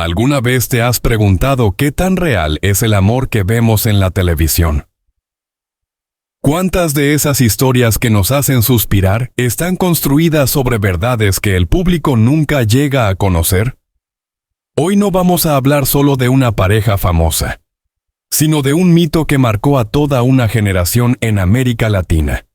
¿Alguna vez te has preguntado qué tan real es el amor que vemos en la televisión? ¿Cuántas de esas historias que nos hacen suspirar están construidas sobre verdades que el público nunca llega a conocer? Hoy no vamos a hablar solo de una pareja famosa, sino de un mito que marcó a toda una generación en América Latina.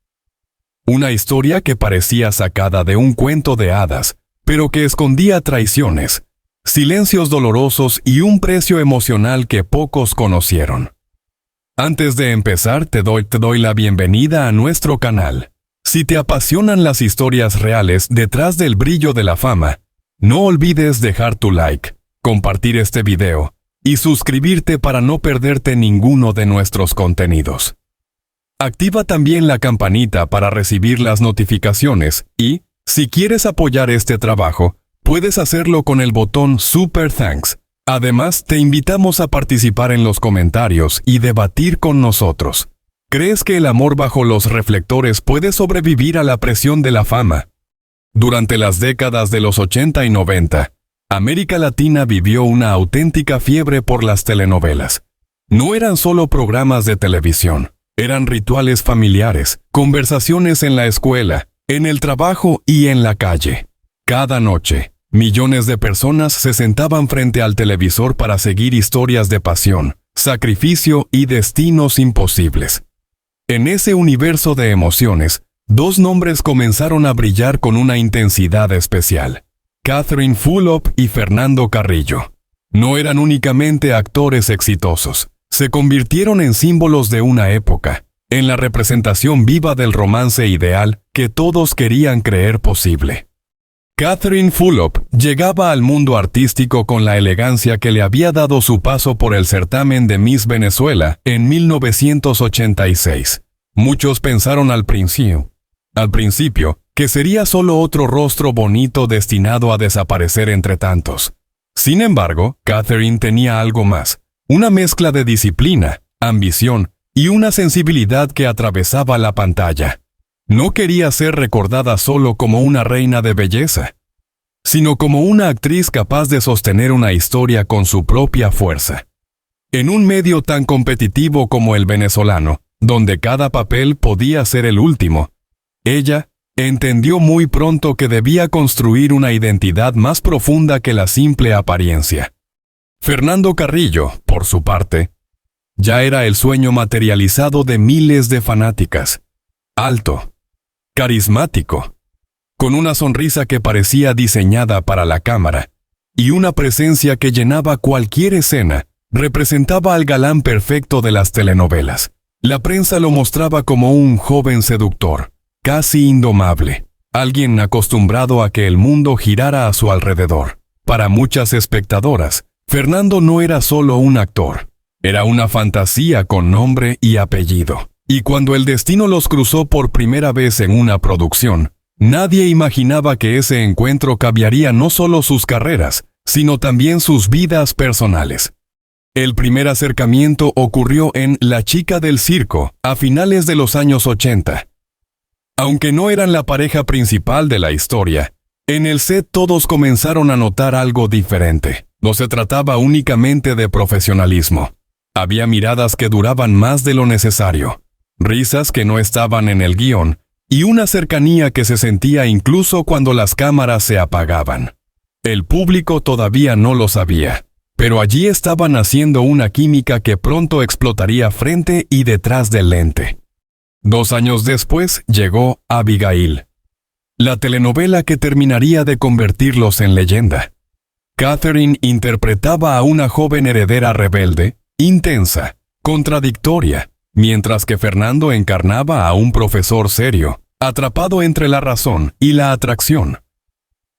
Una historia que parecía sacada de un cuento de hadas, pero que escondía traiciones, silencios dolorosos y un precio emocional que pocos conocieron. Antes de empezar, te doy la bienvenida a nuestro canal. Si te apasionan las historias reales detrás del brillo de la fama, no olvides dejar tu like, compartir este video y suscribirte para no perderte ninguno de nuestros contenidos. Activa también la campanita para recibir las notificaciones y, si quieres apoyar este trabajo, puedes hacerlo con el botón Super Thanks. Además, te invitamos a participar en los comentarios y debatir con nosotros. ¿Crees que el amor bajo los reflectores puede sobrevivir a la presión de la fama? Durante las décadas de los 80 y 90, América Latina vivió una auténtica fiebre por las telenovelas. No eran solo programas de televisión, eran rituales familiares, conversaciones en la escuela, en el trabajo y en la calle. Cada noche, millones de personas se sentaban frente al televisor para seguir historias de pasión, sacrificio y destinos imposibles. En ese universo de emociones, dos nombres comenzaron a brillar con una intensidad especial: Catherine Fulop y Fernando Carrillo. No eran únicamente actores exitosos, se convirtieron en símbolos de una época, en la representación viva del romance ideal que todos querían creer posible. Catherine Fulop llegaba al mundo artístico con la elegancia que le había dado su paso por el certamen de Miss Venezuela en 1986. Muchos pensaron al principio, que sería solo otro rostro bonito destinado a desaparecer entre tantos. Sin embargo, Catherine tenía algo más, una mezcla de disciplina, ambición y una sensibilidad que atravesaba la pantalla. No quería ser recordada solo como una reina de belleza, sino como una actriz capaz de sostener una historia con su propia fuerza. En un medio tan competitivo como el venezolano, donde cada papel podía ser el último, ella entendió muy pronto que debía construir una identidad más profunda que la simple apariencia. Fernando Carrillo, por su parte, ya era el sueño materializado de miles de fanáticas. Alto, carismático, con una sonrisa que parecía diseñada para la cámara, y una presencia que llenaba cualquier escena, representaba al galán perfecto de las telenovelas. La prensa lo mostraba como un joven seductor, casi indomable, alguien acostumbrado a que el mundo girara a su alrededor. Para muchas espectadoras, Fernando no era solo un actor, era una fantasía con nombre y apellido. Y cuando el destino los cruzó por primera vez en una producción, nadie imaginaba que ese encuentro cambiaría no solo sus carreras, sino también sus vidas personales. El primer acercamiento ocurrió en La chica del circo, a finales de los años 80. Aunque no eran la pareja principal de la historia, en el set todos comenzaron a notar algo diferente. No se trataba únicamente de profesionalismo. Había miradas que duraban más de lo necesario, risas que no estaban en el guión, y una cercanía que se sentía incluso cuando las cámaras se apagaban. El público todavía no lo sabía, pero allí estaban haciendo una química que pronto explotaría frente y detrás del lente. 2 años después llegó Abigail, la telenovela que terminaría de convertirlos en leyenda. Catherine interpretaba a una joven heredera rebelde, intensa, contradictoria, mientras que Fernando encarnaba a un profesor serio, atrapado entre la razón y la atracción.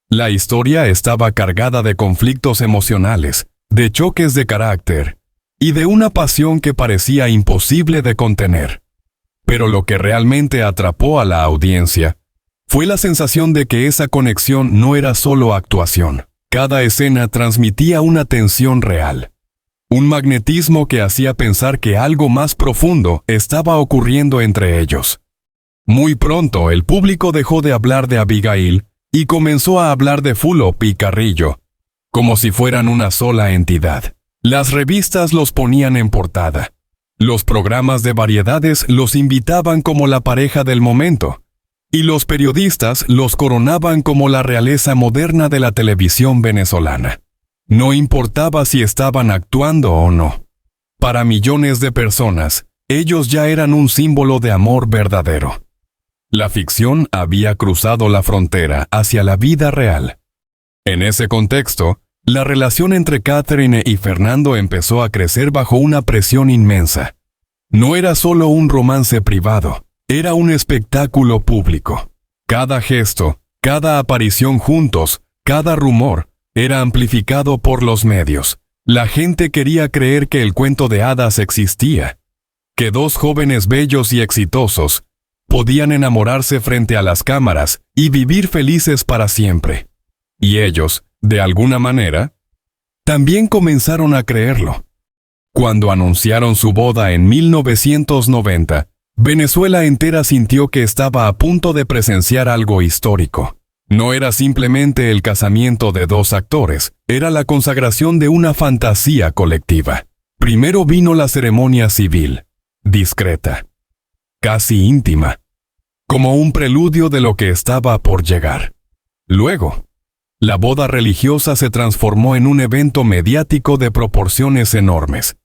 La historia estaba cargada de conflictos emocionales, de choques de carácter y de una pasión que parecía imposible de contener. Pero lo que realmente atrapó a la audiencia fue la sensación de que esa conexión no era solo actuación. Cada escena transmitía una tensión real, un magnetismo que hacía pensar que algo más profundo estaba ocurriendo entre ellos. Muy pronto el público dejó de hablar de Abigail y comenzó a hablar de Fulop y Carrillo, como si fueran una sola entidad. Las revistas los ponían en portada. Los programas de variedades los invitaban como la pareja del momento, y los periodistas los coronaban como la realeza moderna de la televisión venezolana. No importaba si estaban actuando o no. Para millones de personas, ellos ya eran un símbolo de amor verdadero. La ficción había cruzado la frontera hacia la vida real. En ese contexto, la relación entre Katherine y Fernando empezó a crecer bajo una presión inmensa. No era solo un romance privado, era un espectáculo público. Cada gesto, cada aparición juntos, cada rumor, era amplificado por los medios. La gente quería creer que el cuento de hadas existía, que dos jóvenes bellos y exitosos podían enamorarse frente a las cámaras y vivir felices para siempre. Y ellos, de alguna manera, también comenzaron a creerlo. Cuando anunciaron su boda en 1990, Venezuela entera sintió que estaba a punto de presenciar algo histórico. No era simplemente el casamiento de dos actores, era la consagración de una fantasía colectiva. Primero vino la ceremonia civil, discreta, casi íntima, como un preludio de lo que estaba por llegar. Luego, la boda religiosa se transformó en un evento mediático de proporciones enormes.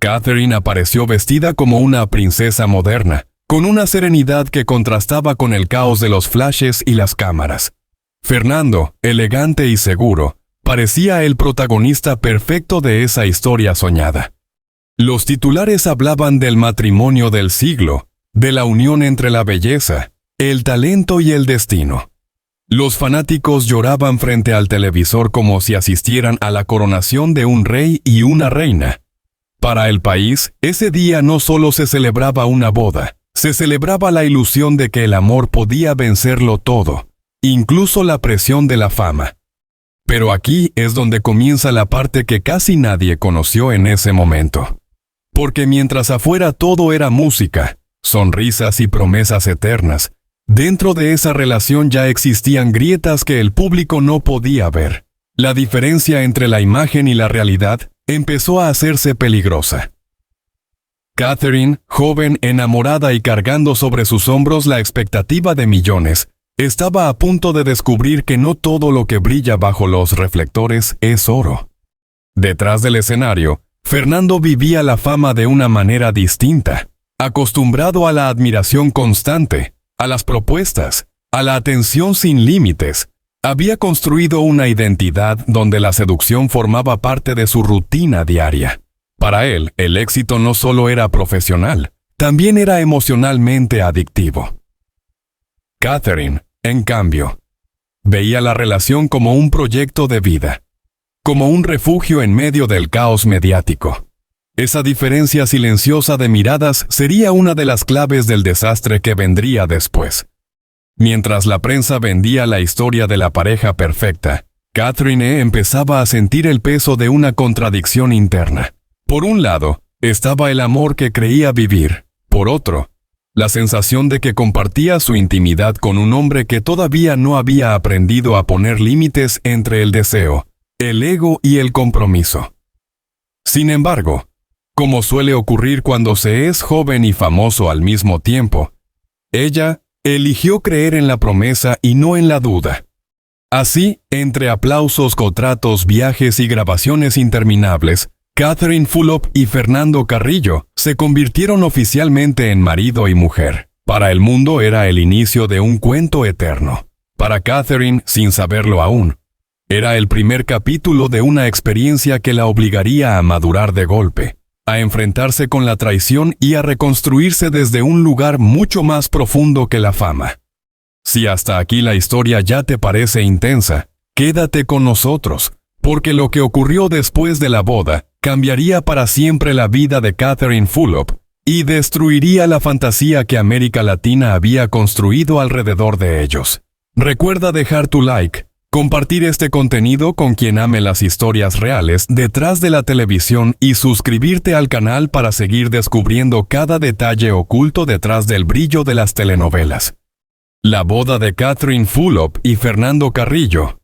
Katherine apareció vestida como una princesa moderna, con una serenidad que contrastaba con el caos de los flashes y las cámaras. Fernando, elegante y seguro, parecía el protagonista perfecto de esa historia soñada. Los titulares hablaban del matrimonio del siglo, de la unión entre la belleza, el talento y el destino. Los fanáticos lloraban frente al televisor como si asistieran a la coronación de un rey y una reina. Para el país, ese día no solo se celebraba una boda, se celebraba la ilusión de que el amor podía vencerlo todo, incluso la presión de la fama. Pero aquí es donde comienza la parte que casi nadie conoció en ese momento. Porque mientras afuera todo era música, sonrisas y promesas eternas, dentro de esa relación ya existían grietas que el público no podía ver. La diferencia entre la imagen y la realidad empezó a hacerse peligrosa. Katherine, joven, enamorada y cargando sobre sus hombros la expectativa de millones, estaba a punto de descubrir que no todo lo que brilla bajo los reflectores es oro. Detrás del escenario, Fernando vivía la fama de una manera distinta, acostumbrado a la admiración constante, a las propuestas, a la atención sin límites. Había construido una identidad donde la seducción formaba parte de su rutina diaria. Para él, el éxito no solo era profesional, también era emocionalmente adictivo. Katherine, en cambio, veía la relación como un proyecto de vida, como un refugio en medio del caos mediático. Esa diferencia silenciosa de miradas sería una de las claves del desastre que vendría después. Mientras la prensa vendía la historia de la pareja perfecta, Katherine empezaba a sentir el peso de una contradicción interna. Por un lado, estaba el amor que creía vivir. Por otro, la sensación de que compartía su intimidad con un hombre que todavía no había aprendido a poner límites entre el deseo, el ego y el compromiso. Sin embargo, como suele ocurrir cuando se es joven y famoso al mismo tiempo, ella eligió creer en la promesa y no en la duda. Así, entre aplausos, contratos, viajes y grabaciones interminables, Katherine Fulop y Fernando Carrillo se convirtieron oficialmente en marido y mujer. Para el mundo era el inicio de un cuento eterno. Para Katherine, sin saberlo aún, era el primer capítulo de una experiencia que la obligaría a madurar de golpe, a enfrentarse con la traición y a reconstruirse desde un lugar mucho más profundo que la fama. Si hasta aquí la historia ya te parece intensa, quédate con nosotros, porque lo que ocurrió después de la boda cambiaría para siempre la vida de Katherine Fulop y destruiría la fantasía que América Latina había construido alrededor de ellos. Recuerda dejar tu like, compartir este contenido con quien ame las historias reales detrás de la televisión y suscribirte al canal para seguir descubriendo cada detalle oculto detrás del brillo de las telenovelas. La boda de Katherine Fulop y Fernando Carrillo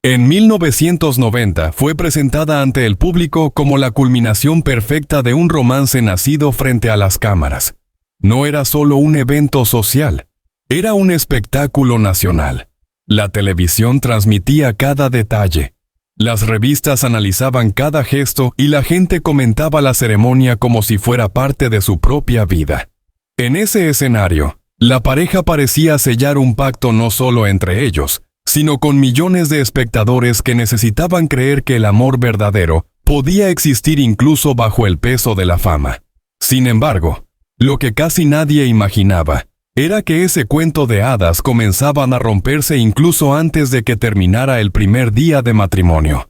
En 1990 fue presentada ante el público como la culminación perfecta de un romance nacido frente a las cámaras. No era solo un evento social, era un espectáculo nacional. La televisión transmitía cada detalle. Las revistas analizaban cada gesto y la gente comentaba la ceremonia como si fuera parte de su propia vida. En ese escenario, la pareja parecía sellar un pacto no solo entre ellos, sino con millones de espectadores que necesitaban creer que el amor verdadero podía existir incluso bajo el peso de la fama. Sin embargo, lo que casi nadie imaginaba era que ese cuento de hadas comenzaban a romperse incluso antes de que terminara el primer día de matrimonio.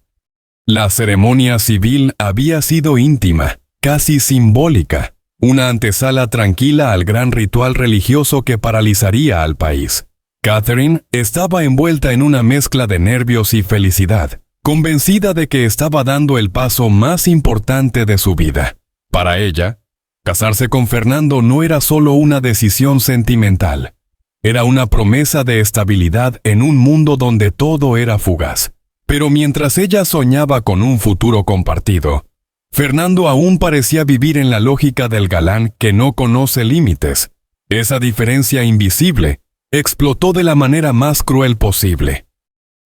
La ceremonia civil había sido íntima, casi simbólica, una antesala tranquila al gran ritual religioso que paralizaría al país. Catherine estaba envuelta en una mezcla de nervios y felicidad, convencida de que estaba dando el paso más importante de su vida. Para ella, casarse con Fernando no era solo una decisión sentimental, era una promesa de estabilidad en un mundo donde todo era fugaz. Pero mientras ella soñaba con un futuro compartido, Fernando aún parecía vivir en la lógica del galán que no conoce límites. Esa diferencia invisible explotó de la manera más cruel posible.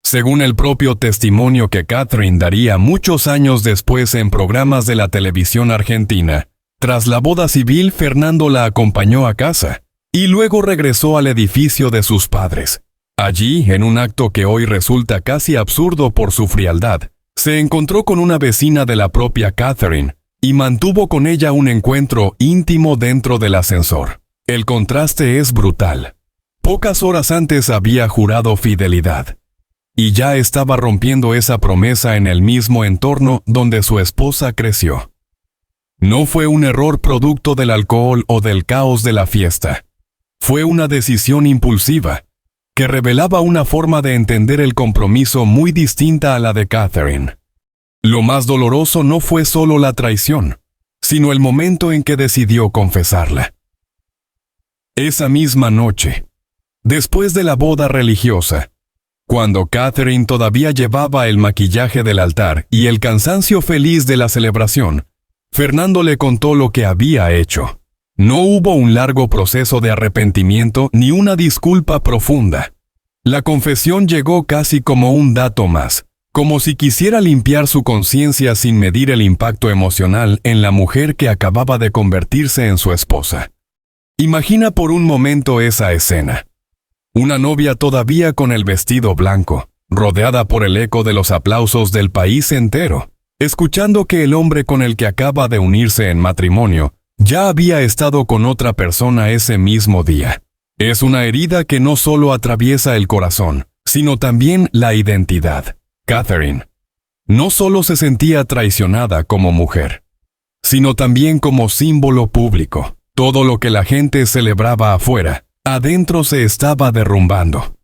Según el propio testimonio que Catherine daría muchos años después en programas de la televisión argentina, tras la boda civil Fernando la acompañó a casa y luego regresó al edificio de sus padres. Allí, en un acto que hoy resulta casi absurdo por su frialdad, se encontró con una vecina de la propia Catherine y mantuvo con ella un encuentro íntimo dentro del ascensor. El contraste es brutal. Pocas horas antes había jurado fidelidad, y ya estaba rompiendo esa promesa en el mismo entorno donde su esposa creció. No fue un error producto del alcohol o del caos de la fiesta. Fue una decisión impulsiva, que revelaba una forma de entender el compromiso muy distinta a la de Catherine. Lo más doloroso no fue solo la traición, sino el momento en que decidió confesarla. Esa misma noche, después de la boda religiosa, cuando Catherine todavía llevaba el maquillaje del altar y el cansancio feliz de la celebración, Fernando le contó lo que había hecho. No hubo un largo proceso de arrepentimiento ni una disculpa profunda. La confesión llegó casi como un dato más, como si quisiera limpiar su conciencia sin medir el impacto emocional en la mujer que acababa de convertirse en su esposa. Imagina por un momento esa escena. Una novia todavía con el vestido blanco, rodeada por el eco de los aplausos del país entero, escuchando que el hombre con el que acaba de unirse en matrimonio ya había estado con otra persona ese mismo día. Es una herida que no solo atraviesa el corazón, sino también la identidad. Catherine no solo se sentía traicionada como mujer, sino también como símbolo público. Todo lo que la gente celebraba afuera, adentro se estaba derrumbando.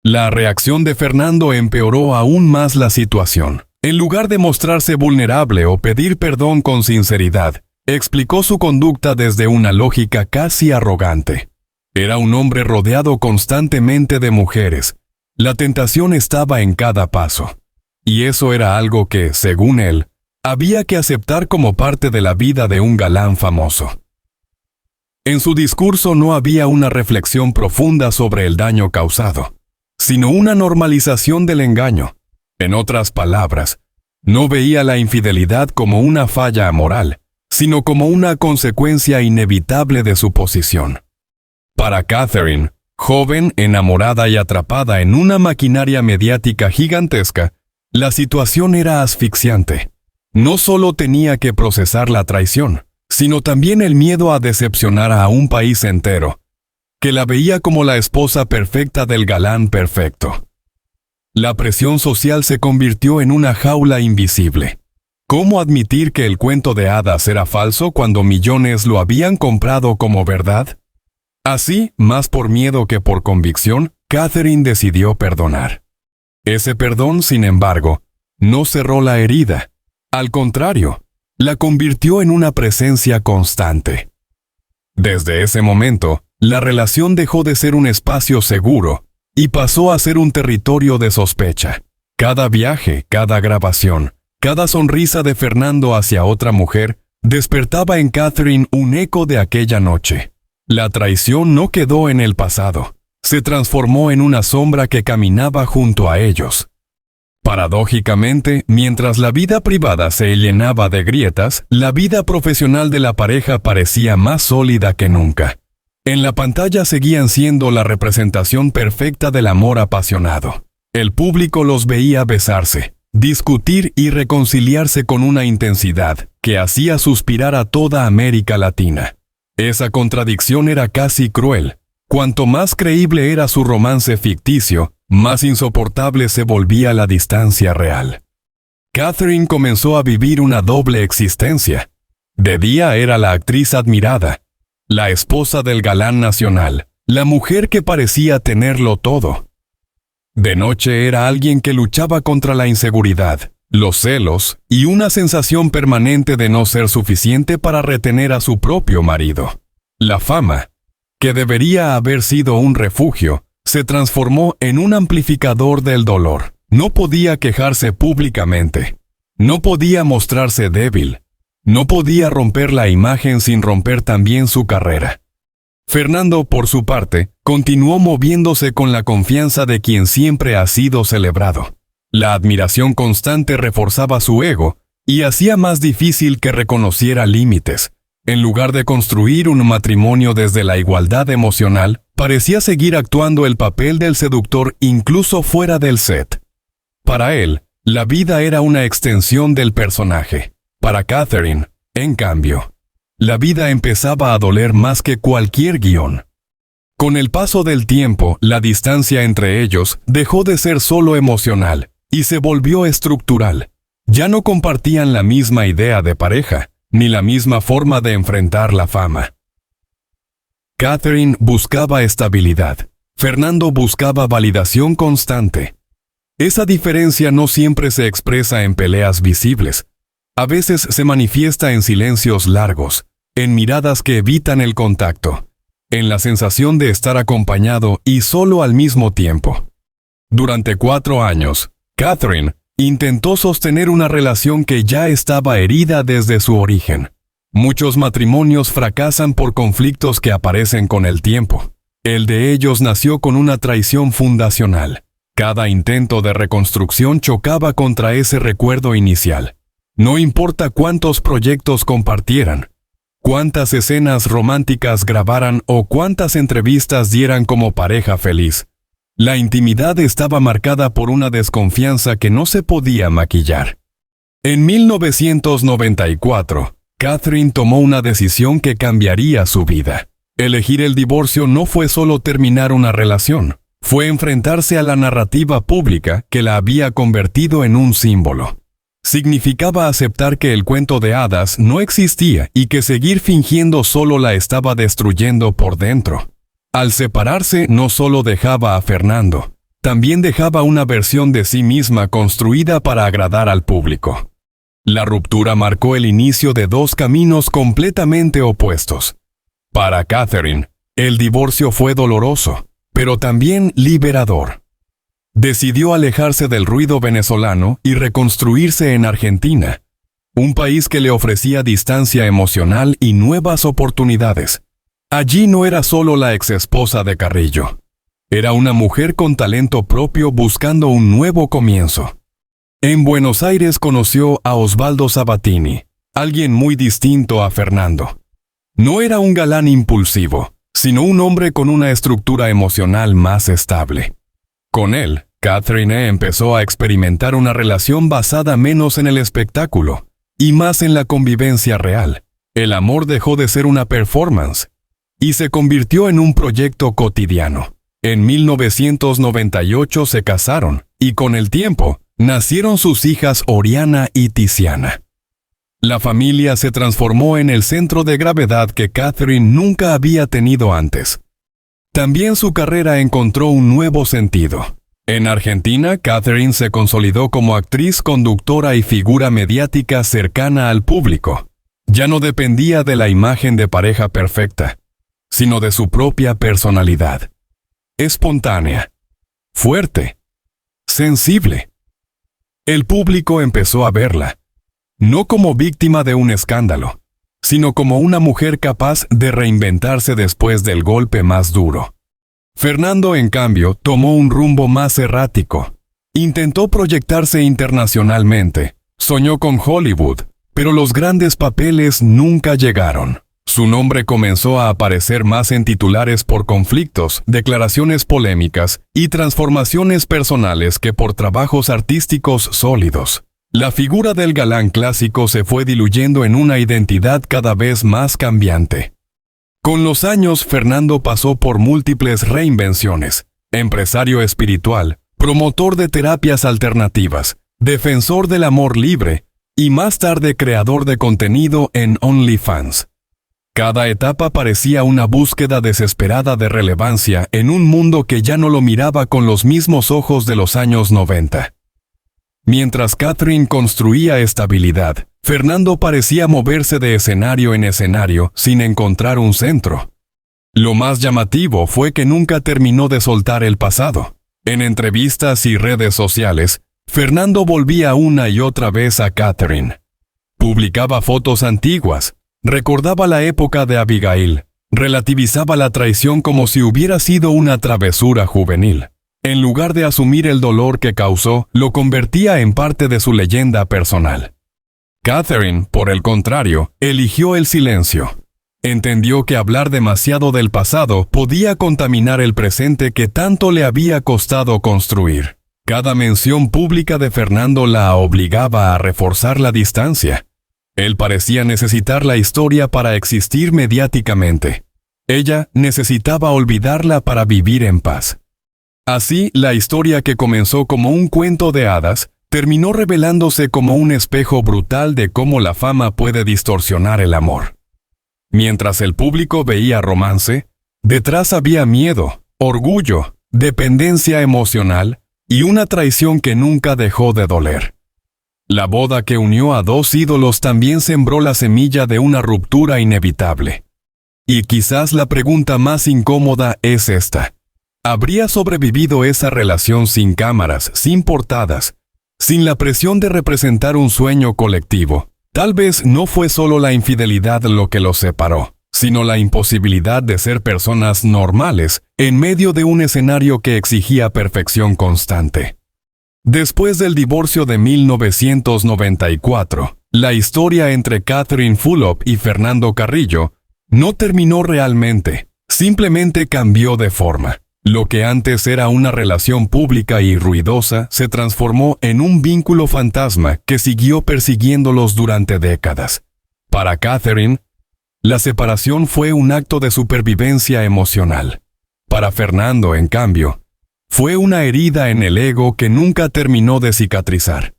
La reacción de Fernando empeoró aún más la situación. En lugar de mostrarse vulnerable o pedir perdón con sinceridad, explicó su conducta desde una lógica casi arrogante. Era un hombre rodeado constantemente de mujeres. La tentación estaba en cada paso. Y eso era algo que, según él, había que aceptar como parte de la vida de un galán famoso. En su discurso no había una reflexión profunda sobre el daño causado, sino una normalización del engaño. En otras palabras, no veía la infidelidad como una falla moral, sino como una consecuencia inevitable de su posición. Para Catherine, joven, enamorada y atrapada en una maquinaria mediática gigantesca, la situación era asfixiante. No solo tenía que procesar la traición, sino también el miedo a decepcionar a un país entero, que la veía como la esposa perfecta del galán perfecto. La presión social se convirtió en una jaula invisible. ¿Cómo admitir que el cuento de hadas era falso cuando millones lo habían comprado como verdad? Así, más por miedo que por convicción, Catherine decidió perdonar. Ese perdón, sin embargo, no cerró la herida. Al contrario, la convirtió en una presencia constante. Desde ese momento, la relación dejó de ser un espacio seguro y pasó a ser un territorio de sospecha. Cada viaje, cada grabación, cada sonrisa de Fernando hacia otra mujer despertaba en Catherine un eco de aquella noche. La traición no quedó en el pasado, se transformó en una sombra que caminaba junto a ellos. Paradójicamente, mientras la vida privada se llenaba de grietas, la vida profesional de la pareja parecía más sólida que nunca. En la pantalla seguían siendo la representación perfecta del amor apasionado. El público los veía besarse, discutir y reconciliarse con una intensidad que hacía suspirar a toda América Latina. Esa contradicción era casi cruel. Cuanto más creíble era su romance ficticio, más insoportable se volvía la distancia real. Catherine comenzó a vivir una doble existencia. De día era la actriz admirada, la esposa del galán nacional, la mujer que parecía tenerlo todo. De noche era alguien que luchaba contra la inseguridad, los celos y una sensación permanente de no ser suficiente para retener a su propio marido. La fama, que debería haber sido un refugio, se transformó en un amplificador del dolor. No podía quejarse públicamente. No podía mostrarse débil. No podía romper la imagen sin romper también su carrera. Fernando, por su parte, continuó moviéndose con la confianza de quien siempre ha sido celebrado. La admiración constante reforzaba su ego y hacía más difícil que reconociera límites. En lugar de construir un matrimonio desde la igualdad emocional, parecía seguir actuando el papel del seductor incluso fuera del set. Para él, la vida era una extensión del personaje. Para Catherine, en cambio, la vida empezaba a doler más que cualquier guión. Con el paso del tiempo, la distancia entre ellos dejó de ser solo emocional y se volvió estructural. Ya no compartían la misma idea de pareja, ni la misma forma de enfrentar la fama. Catherine buscaba estabilidad. Fernando buscaba validación constante. Esa diferencia no siempre se expresa en peleas visibles. A veces se manifiesta en silencios largos, en miradas que evitan el contacto, en la sensación de estar acompañado y solo al mismo tiempo. Durante 4 años, Catherine intentó sostener una relación que ya estaba herida desde su origen. Muchos matrimonios fracasan por conflictos que aparecen con el tiempo. El de ellos nació con una traición fundacional. Cada intento de reconstrucción chocaba contra ese recuerdo inicial. No importa cuántos proyectos compartieran, cuántas escenas románticas grabaran o cuántas entrevistas dieran como pareja feliz. La intimidad estaba marcada por una desconfianza que no se podía maquillar. En 1994, Catherine tomó una decisión que cambiaría su vida. Elegir el divorcio no fue solo terminar una relación, fue enfrentarse a la narrativa pública que la había convertido en un símbolo. Significaba aceptar que el cuento de hadas no existía y que seguir fingiendo solo la estaba destruyendo por dentro. Al separarse, no solo dejaba a Fernando, también dejaba una versión de sí misma construida para agradar al público. La ruptura marcó el inicio de 2 caminos completamente opuestos. Para Catherine, el divorcio fue doloroso, pero también liberador. Decidió alejarse del ruido venezolano y reconstruirse en Argentina, un país que le ofrecía distancia emocional y nuevas oportunidades. Allí no era solo la exesposa de Carrillo. Era una mujer con talento propio buscando un nuevo comienzo. En Buenos Aires conoció a Osvaldo Sabatini, alguien muy distinto a Fernando. No era un galán impulsivo, sino un hombre con una estructura emocional más estable. Con él, Catherine empezó a experimentar una relación basada menos en el espectáculo y más en la convivencia real. El amor dejó de ser una performance y se convirtió en un proyecto cotidiano. En 1998 se casaron y con el tiempo nacieron sus hijas Oriana y Tiziana. La familia se transformó en el centro de gravedad que Catherine nunca había tenido antes. También su carrera encontró un nuevo sentido. En Argentina, Catherine se consolidó como actriz, conductora y figura mediática cercana al público. Ya no dependía de la imagen de pareja perfecta, sino de su propia personalidad. Espontánea, fuerte, sensible. El público empezó a verla, no como víctima de un escándalo, sino como una mujer capaz de reinventarse después del golpe más duro. Fernando, en cambio, tomó un rumbo más errático. Intentó proyectarse internacionalmente, soñó con Hollywood, pero los grandes papeles nunca llegaron. Su nombre comenzó a aparecer más en titulares por conflictos, declaraciones polémicas y transformaciones personales que por trabajos artísticos sólidos. La figura del galán clásico se fue diluyendo en una identidad cada vez más cambiante. Con los años, Fernando pasó por múltiples reinvenciones: empresario espiritual, promotor de terapias alternativas, defensor del amor libre y más tarde creador de contenido en OnlyFans. Cada etapa parecía una búsqueda desesperada de relevancia en un mundo que ya no lo miraba con los mismos ojos de los años 90. Mientras Catherine construía estabilidad, Fernando parecía moverse de escenario en escenario sin encontrar un centro. Lo más llamativo fue que nunca terminó de soltar el pasado. En entrevistas y redes sociales, Fernando volvía una y otra vez a Catherine. Publicaba fotos antiguas, recordaba la época de Abigail, relativizaba la traición como si hubiera sido una travesura juvenil. En lugar de asumir el dolor que causó, lo convertía en parte de su leyenda personal. Catherine, por el contrario, eligió el silencio. Entendió que hablar demasiado del pasado podía contaminar el presente que tanto le había costado construir. Cada mención pública de Fernando la obligaba a reforzar la distancia. Él parecía necesitar la historia para existir mediáticamente. Ella necesitaba olvidarla para vivir en paz. Así, la historia que comenzó como un cuento de hadas, terminó revelándose como un espejo brutal de cómo la fama puede distorsionar el amor. Mientras el público veía romance, detrás había miedo, orgullo, dependencia emocional y una traición que nunca dejó de doler. La boda que unió a dos ídolos también sembró la semilla de una ruptura inevitable. Y quizás la pregunta más incómoda es esta: ¿habría sobrevivido esa relación sin cámaras, sin portadas, sin la presión de representar un sueño colectivo? Tal vez no fue solo la infidelidad lo que los separó, sino la imposibilidad de ser personas normales en medio de un escenario que exigía perfección constante. Después del divorcio de 1994, la historia entre Catherine Fulop y Fernando Carrillo no terminó realmente, simplemente cambió de forma. Lo que antes era una relación pública y ruidosa se transformó en un vínculo fantasma que siguió persiguiéndolos durante décadas. Para Catherine, la separación fue un acto de supervivencia emocional. Para Fernando, en cambio, fue una herida en el ego que nunca terminó de cicatrizar.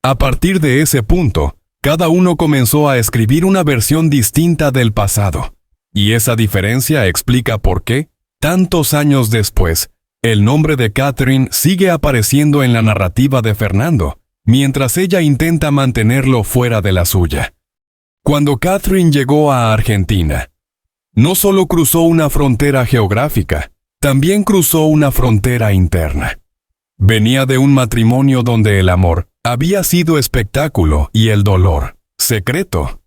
A partir de ese punto, cada uno comenzó a escribir una versión distinta del pasado. Y esa diferencia explica por qué, tantos años después, el nombre de Catherine sigue apareciendo en la narrativa de Fernando, mientras ella intenta mantenerlo fuera de la suya. Cuando Catherine llegó a Argentina, no solo cruzó una frontera geográfica, también cruzó una frontera interna. Venía de un matrimonio donde el amor había sido espectáculo y el dolor, secreto.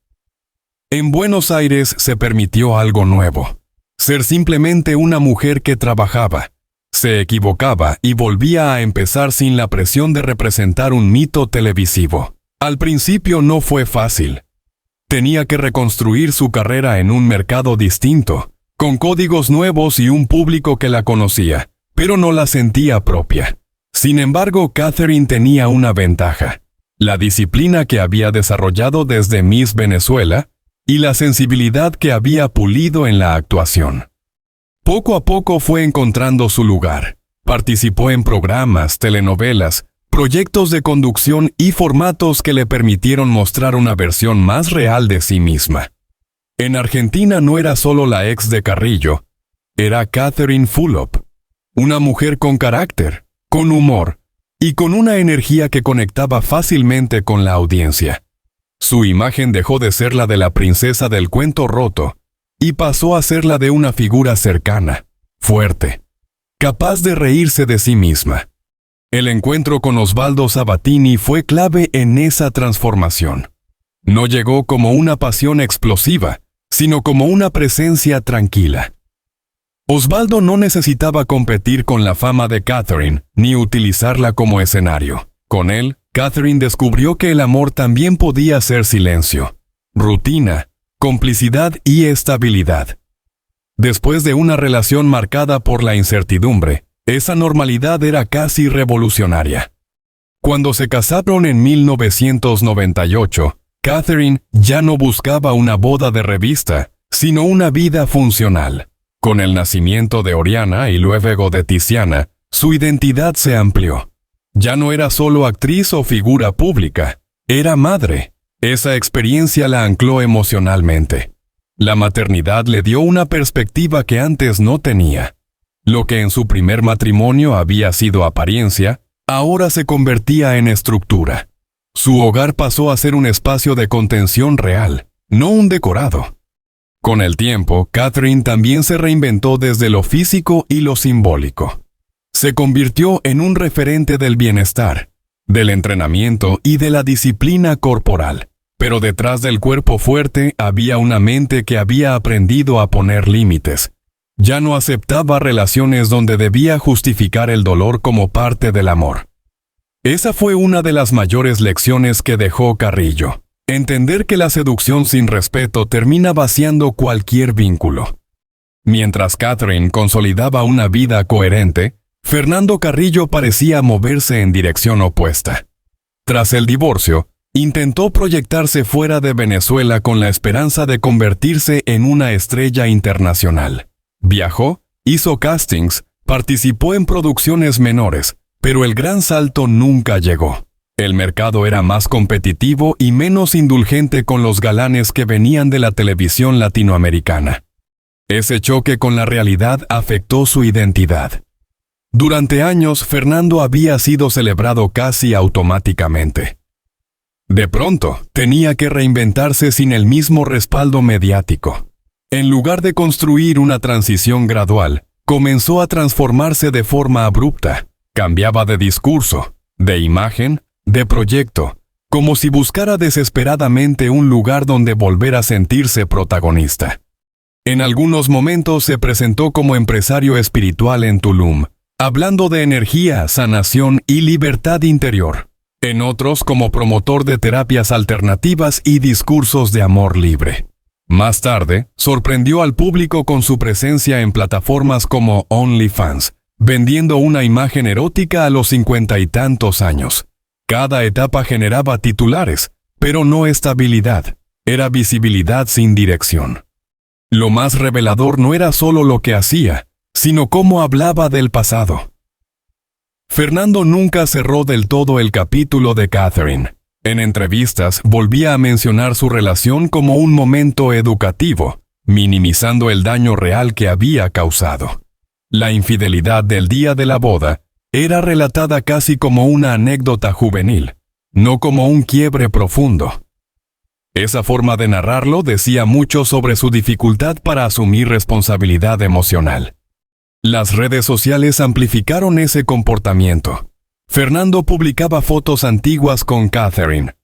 En Buenos Aires se permitió algo nuevo: ser simplemente una mujer que trabajaba, se equivocaba y volvía a empezar sin la presión de representar un mito televisivo. Al principio no fue fácil. Tenía que reconstruir su carrera en un mercado distinto, con códigos nuevos y un público que la conocía, pero no la sentía propia. Sin embargo, Catherine tenía una ventaja: la disciplina que había desarrollado desde Miss Venezuela y la sensibilidad que había pulido en la actuación. Poco a poco fue encontrando su lugar. Participó en programas, telenovelas, proyectos de conducción y formatos que le permitieron mostrar una versión más real de sí misma. En Argentina no era solo la ex de Carrillo, era Catherine Fulop, una mujer con carácter, con humor y con una energía que conectaba fácilmente con la audiencia. Su imagen dejó de ser la de la princesa del cuento roto y pasó a ser la de una figura cercana, fuerte, capaz de reírse de sí misma. El encuentro con Osvaldo Sabatini fue clave en esa transformación. No llegó como una pasión explosiva, sino como una presencia tranquila. Osvaldo no necesitaba competir con la fama de Catherine, ni utilizarla como escenario. Con él, Catherine descubrió que el amor también podía ser silencio, rutina, complicidad y estabilidad. Después de una relación marcada por la incertidumbre, esa normalidad era casi revolucionaria. Cuando se casaron en 1998, Catherine ya no buscaba una boda de revista, sino una vida funcional. Con el nacimiento de Oriana y luego de Tiziana, su identidad se amplió. Ya no era solo actriz o figura pública, era madre. Esa experiencia la ancló emocionalmente. La maternidad le dio una perspectiva que antes no tenía. Lo que en su primer matrimonio había sido apariencia, ahora se convertía en estructura. Su hogar pasó a ser un espacio de contención real, no un decorado. Con el tiempo, Catherine también se reinventó desde lo físico y lo simbólico. Se convirtió en un referente del bienestar, del entrenamiento y de la disciplina corporal. Pero detrás del cuerpo fuerte había una mente que había aprendido a poner límites. Ya no aceptaba relaciones donde debía justificar el dolor como parte del amor. Esa fue una de las mayores lecciones que dejó Carrillo. Entender que la seducción sin respeto termina vaciando cualquier vínculo. Mientras Catherine consolidaba una vida coherente, Fernando Carrillo parecía moverse en dirección opuesta. Tras el divorcio, intentó proyectarse fuera de Venezuela con la esperanza de convertirse en una estrella internacional. Viajó, hizo castings, participó en producciones menores, pero el gran salto nunca llegó. El mercado era más competitivo y menos indulgente con los galanes que venían de la televisión latinoamericana. Ese choque con la realidad afectó su identidad. Durante años, Fernando había sido celebrado casi automáticamente. De pronto, tenía que reinventarse sin el mismo respaldo mediático. En lugar de construir una transición gradual, comenzó a transformarse de forma abrupta. Cambiaba de discurso, de imagen, de proyecto, como si buscara desesperadamente un lugar donde volver a sentirse protagonista. En algunos momentos se presentó como empresario espiritual en Tulum, hablando de energía, sanación y libertad interior. En otros como promotor de terapias alternativas y discursos de amor libre. Más tarde, sorprendió al público con su presencia en plataformas como OnlyFans, vendiendo una imagen erótica a los 50 y tantos años. Cada etapa generaba titulares, pero no estabilidad. Era visibilidad sin dirección. Lo más revelador no era solo lo que hacía, sino cómo hablaba del pasado. Fernando nunca cerró del todo el capítulo de Catherine. En entrevistas volvía a mencionar su relación como un momento educativo, minimizando el daño real que había causado. La infidelidad del día de la boda era relatada casi como una anécdota juvenil, no como un quiebre profundo. Esa forma de narrarlo decía mucho sobre su dificultad para asumir responsabilidad emocional. Las redes sociales amplificaron ese comportamiento. Fernando publicaba fotos antiguas con Catherine,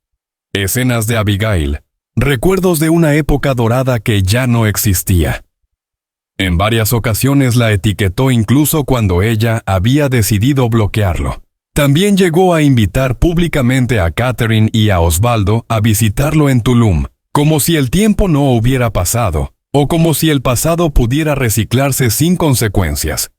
escenas de Abigail, recuerdos de una época dorada que ya no existía. En varias ocasiones la etiquetó incluso cuando ella había decidido bloquearlo. También llegó a invitar públicamente a Catherine y a Osvaldo a visitarlo en Tulum, como si el tiempo no hubiera pasado, o como si el pasado pudiera reciclarse sin consecuencias.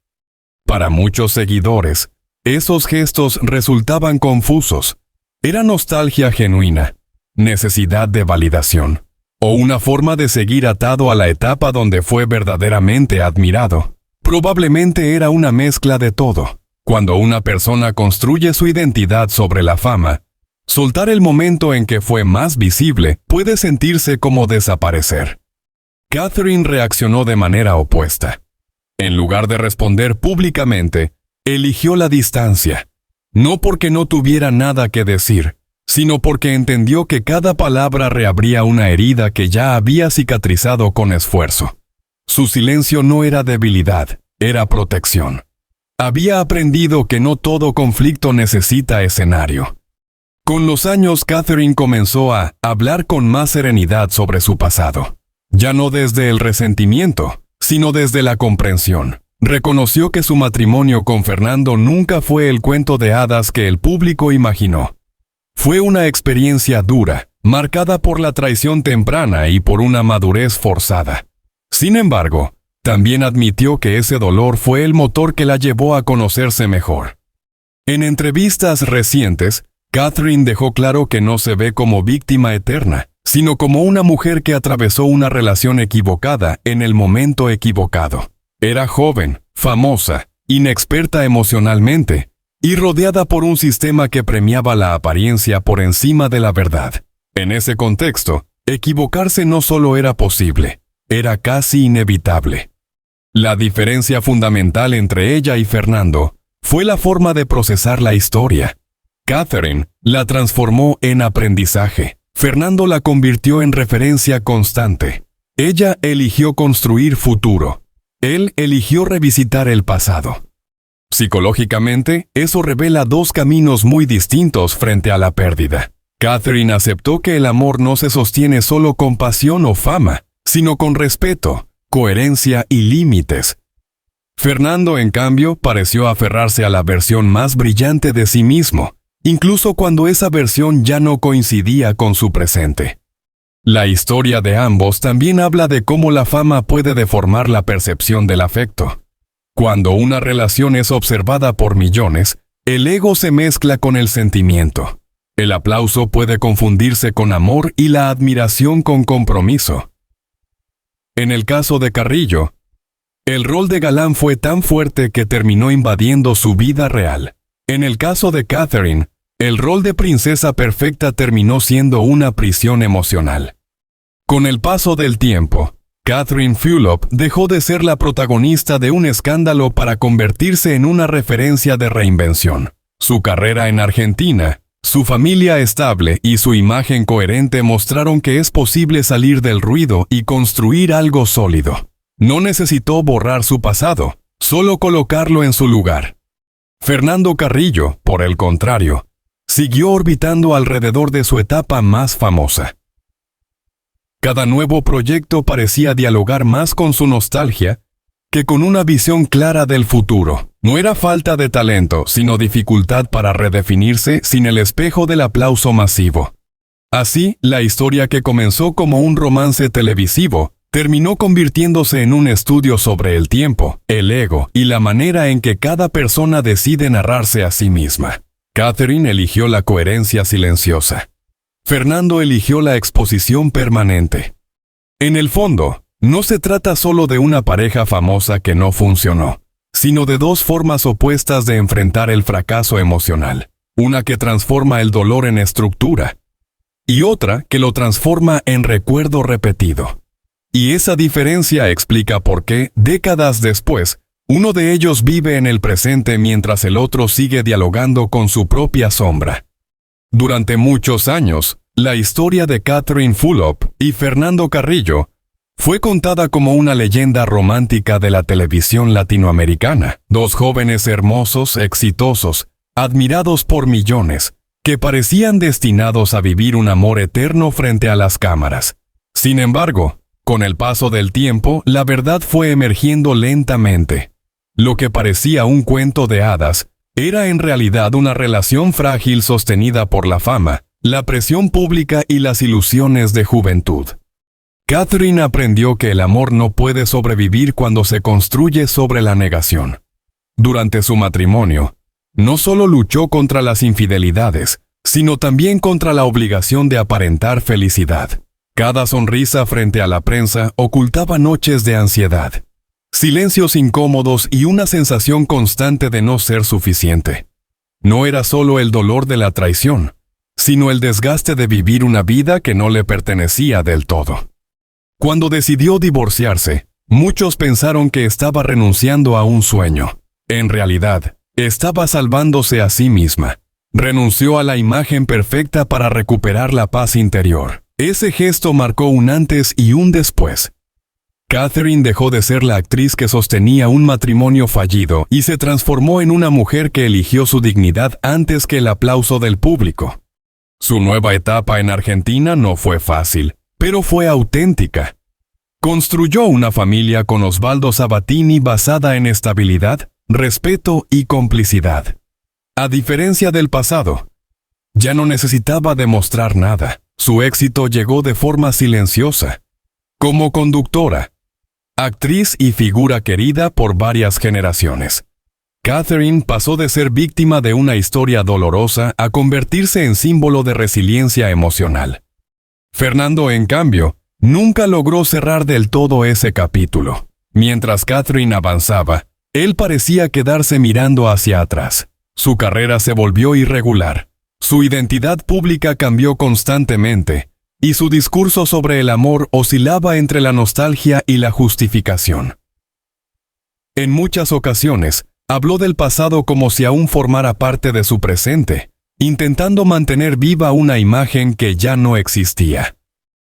Para muchos seguidores, esos gestos resultaban confusos. Era nostalgia genuina, necesidad de validación, o una forma de seguir atado a la etapa donde fue verdaderamente admirado. Probablemente era una mezcla de todo. Cuando una persona construye su identidad sobre la fama, soltar el momento en que fue más visible puede sentirse como desaparecer. Catherine reaccionó de manera opuesta. En lugar de responder públicamente, eligió la distancia, no porque no tuviera nada que decir, sino porque entendió que cada palabra reabría una herida que ya había cicatrizado con esfuerzo. Su silencio no era debilidad, era protección. Había aprendido que no todo conflicto necesita escenario. Con los años, Catherine comenzó a hablar con más serenidad sobre su pasado. Ya no desde el resentimiento, sino desde la comprensión. Reconoció que su matrimonio con Fernando nunca fue el cuento de hadas que el público imaginó. Fue una experiencia dura, marcada por la traición temprana y por una madurez forzada. Sin embargo, también admitió que ese dolor fue el motor que la llevó a conocerse mejor. En entrevistas recientes, Catherine dejó claro que no se ve como víctima eterna, sino como una mujer que atravesó una relación equivocada en el momento equivocado. Era joven, famosa, inexperta emocionalmente, y rodeada por un sistema que premiaba la apariencia por encima de la verdad. En ese contexto, equivocarse no solo era posible, era casi inevitable. La diferencia fundamental entre ella y Fernando fue la forma de procesar la historia. Catherine la transformó en aprendizaje. Fernando la convirtió en referencia constante. Ella eligió construir futuro. Él eligió revisitar el pasado. Psicológicamente, eso revela dos caminos muy distintos frente a la pérdida. Catherine aceptó que el amor no se sostiene solo con pasión o fama, sino con respeto, coherencia y límites. Fernando, en cambio, pareció aferrarse a la versión más brillante de sí mismo, incluso cuando esa versión ya no coincidía con su presente. La historia de ambos también habla de cómo la fama puede deformar la percepción del afecto. Cuando una relación es observada por millones, el ego se mezcla con el sentimiento. El aplauso puede confundirse con amor y la admiración con compromiso. En el caso de Carrillo, el rol de galán fue tan fuerte que terminó invadiendo su vida real. En el caso de Catherine, el rol de princesa perfecta terminó siendo una prisión emocional. Con el paso del tiempo, Catherine Fulop dejó de ser la protagonista de un escándalo para convertirse en una referencia de reinvención. Su carrera en Argentina, su familia estable y su imagen coherente mostraron que es posible salir del ruido y construir algo sólido. No necesitó borrar su pasado, solo colocarlo en su lugar. Fernando Carrillo, por el contrario, siguió orbitando alrededor de su etapa más famosa. Cada nuevo proyecto parecía dialogar más con su nostalgia que con una visión clara del futuro. No era falta de talento, sino dificultad para redefinirse sin el espejo del aplauso masivo. Así, la historia que comenzó como un romance televisivo terminó convirtiéndose en un estudio sobre el tiempo, el ego y la manera en que cada persona decide narrarse a sí misma. Catherine eligió la coherencia silenciosa. Fernando eligió la exposición permanente. En el fondo, no se trata solo de una pareja famosa que no funcionó, sino de dos formas opuestas de enfrentar el fracaso emocional. Una que transforma el dolor en estructura, y otra que lo transforma en recuerdo repetido. Y esa diferencia explica por qué, décadas después, uno de ellos vive en el presente mientras el otro sigue dialogando con su propia sombra. Durante muchos años, la historia de Catherine Fulop y Fernando Carrillo fue contada como una leyenda romántica de la televisión latinoamericana. Dos jóvenes hermosos, exitosos, admirados por millones, que parecían destinados a vivir un amor eterno frente a las cámaras. Sin embargo, con el paso del tiempo, la verdad fue emergiendo lentamente. Lo que parecía un cuento de hadas era en realidad una relación frágil sostenida por la fama, la presión pública y las ilusiones de juventud. Catherine aprendió que el amor no puede sobrevivir cuando se construye sobre la negación. Durante su matrimonio, no solo luchó contra las infidelidades, sino también contra la obligación de aparentar felicidad. Cada sonrisa frente a la prensa ocultaba noches de ansiedad, silencios incómodos y una sensación constante de no ser suficiente. No era solo el dolor de la traición, sino el desgaste de vivir una vida que no le pertenecía del todo. Cuando decidió divorciarse, muchos pensaron que estaba renunciando a un sueño. En realidad, estaba salvándose a sí misma. Renunció a la imagen perfecta para recuperar la paz interior. Ese gesto marcó un antes y un después. Catherine dejó de ser la actriz que sostenía un matrimonio fallido y se transformó en una mujer que eligió su dignidad antes que el aplauso del público. Su nueva etapa en Argentina no fue fácil, pero fue auténtica. Construyó una familia con Osvaldo Sabatini basada en estabilidad, respeto y complicidad. A diferencia del pasado, ya no necesitaba demostrar nada. Su éxito llegó de forma silenciosa. Como conductora, actriz y figura querida por varias generaciones, Catherine pasó de ser víctima de una historia dolorosa a convertirse en símbolo de resiliencia emocional. Fernando, en cambio, nunca logró cerrar del todo ese capítulo. Mientras Catherine avanzaba, él parecía quedarse mirando hacia atrás. Su carrera se volvió irregular. Su identidad pública cambió constantemente, y su discurso sobre el amor oscilaba entre la nostalgia y la justificación. En muchas ocasiones, habló del pasado como si aún formara parte de su presente, intentando mantener viva una imagen que ya no existía.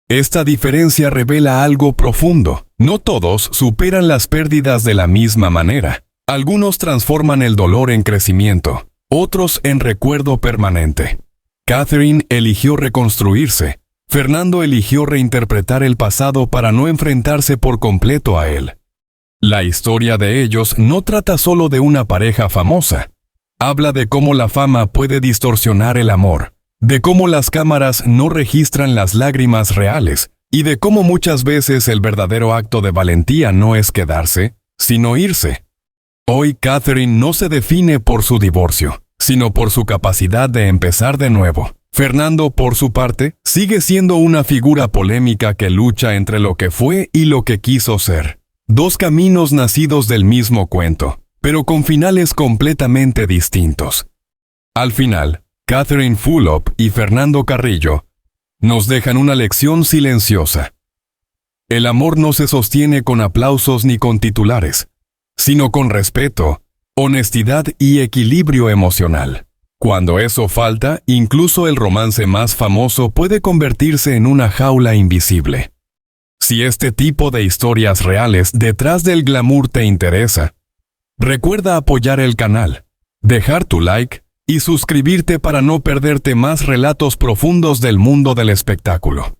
Esta diferencia revela algo profundo. No todos superan las pérdidas de la misma manera. Algunos transforman el dolor en crecimiento, otros en recuerdo permanente. Catherine eligió reconstruirse. Fernando eligió reinterpretar el pasado para no enfrentarse por completo a él. La historia de ellos no trata solo de una pareja famosa. Habla de cómo la fama puede distorsionar el amor, de cómo las cámaras no registran las lágrimas reales, y de cómo muchas veces el verdadero acto de valentía no es quedarse, sino irse. Hoy Catherine no se define por su divorcio, sino por su capacidad de empezar de nuevo. Fernando, por su parte, sigue siendo una figura polémica que lucha entre lo que fue y lo que quiso ser. Dos caminos nacidos del mismo cuento, pero con finales completamente distintos. Al final, Catherine Fulop y Fernando Carrillo nos dejan una lección silenciosa. El amor no se sostiene con aplausos ni con titulares, sino con respeto, honestidad y equilibrio emocional. Cuando eso falta, incluso el romance más famoso puede convertirse en una jaula invisible. Si este tipo de historias reales detrás del glamour te interesa, recuerda apoyar el canal, dejar tu like y suscribirte para no perderte más relatos profundos del mundo del espectáculo.